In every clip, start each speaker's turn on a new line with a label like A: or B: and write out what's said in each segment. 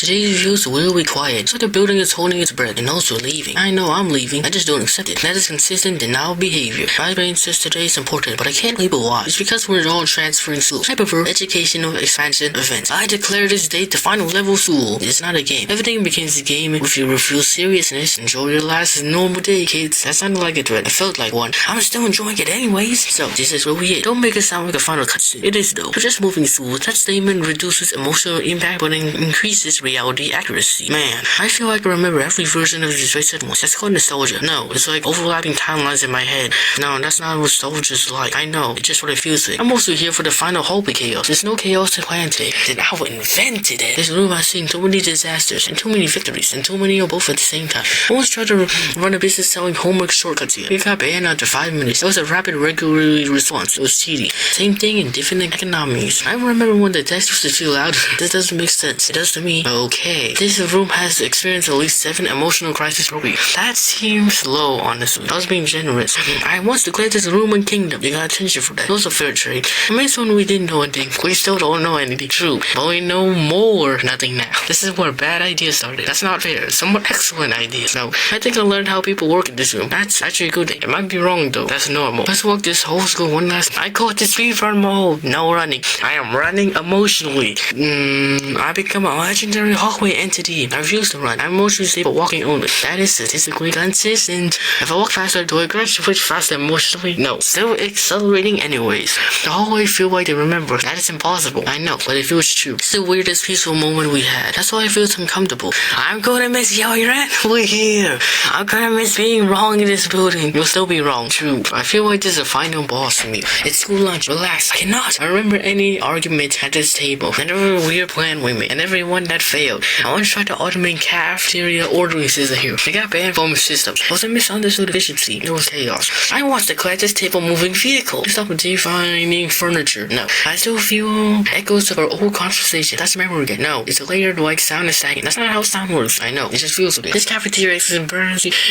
A: Today feels weirdly quiet. It's like the building is holding its breath and also leaving. I know I'm leaving. I just don't accept it. That is consistent denial behavior. My brain says today is important, but I can't label why. It's because we're all transferring schools. I prefer educational expansion events. I declare this date the final level school. It's not a game. Everything begins a game if you refuse seriousness. Enjoy your last normal day, kids. That sounded like a threat. I felt like one. I'm still enjoying it anyways. So this is what we hit. Don't make it sound like a final cutscene. It is though. We're just moving schools. That statement reduces emotional impact but increases reality accuracy. Man, I feel like I remember every version of this race at once. That's called nostalgia. No, it's like overlapping timelines in my head. No, that's not what nostalgia's like. I know, it's just what it feels like. I'm also here for the final hope of chaos. There's no chaos to plan today. Then I invented it. This room has seen too many disasters and too many victories and too many of both at the same time. I once tried to run a business selling homework shortcuts here. We got banned after 5 minutes. That was a rapid regular response. It was cheating. Same thing in different economies. I remember when the text used to feel louder. This doesn't make sense. It does to me. Okay. This room has experienced at least 7 emotional crises per week. That seems low, honestly. I was being generous. I once declared this room a kingdom. They got attention for that. It was a fair trade. I mean, when we didn't know anything. We still don't know anything. True. But we know more nothing now. This is where bad ideas started. That's not fair. Some more excellent ideas. No, I think I learned how people work in this room. That's actually a good thing. It might be wrong though. That's normal. Let's walk this whole school one last time. I call it the speed run mode. No running. I am running emotionally. I become a legendary hallway entity. I refuse to run. I'm emotionally stable walking only. That is statistically consistent. If I walk faster, do I graduate faster emotionally? No. Still accelerating anyways. The hallway feel like they remember. That is impossible. I know, but it feels true. It's the weirdest peaceful moment we had. That's why I feel so uncomfortable. I'm gonna miss yelling at we're here. I'm gonna miss being wrong in this building. You'll still be wrong. True. I feel like this is a final boss for me. It's school lunch. Relax. I cannot. I remember any argument at this table. And every weird plan we made. And every one that failed. I once tried to automate cafeteria ordering system here. They got banned from the system. It was a misunderstood efficiency. It was chaos. I once declared this table moving vehicle. Stop defining furniture. No. I still feel echoes of our old conversation. That's memory again. No. It's a layered like sound and second. That's not how sound works. I know. It just feels okay. This cafeteria is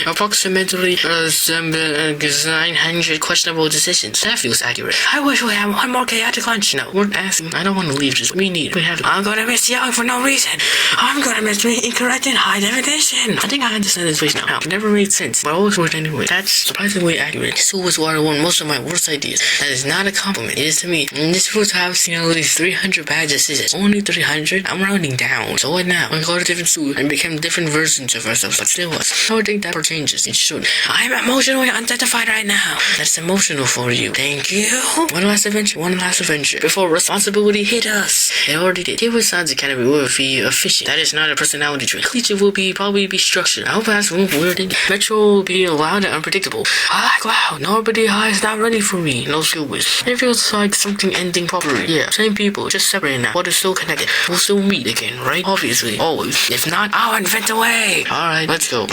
A: approximately 900 questionable decisions. That feels accurate. I wish we had one more chaotic lunch. No. We're asking. I don't want to leave. Just we need it. We have. I'm gonna miss yelling for no reason. I'm gonna miss being incorrect in high definition. I think I understand this place now. It never made sense, but always worked anyway. That's surprisingly accurate. This was why I won most of my worst ideas. That is not a compliment. It is to me. In this food I've seen at least 300 bad decisions. Only 300? I'm rounding down. So what now? We go to different school and become different versions of ourselves, but still us. I would think that part changes. It should. I'm emotionally unsatisfied right now. That's emotional for you. Thank you. One last adventure. Before responsibility hit us. It already did. Here with Science Academy will be efficient. That is not a personality trait. Collegiate will probably be structured. I hope that's weird. Metro will be loud and unpredictable. I like loud. Nobody high is not ready for me. No skill wish. It feels like something ending properly. Yeah, same people, just separated now. But it's still connected. We'll still meet again, right? Obviously, always. If not, I'll invent a way. Alright, let's go.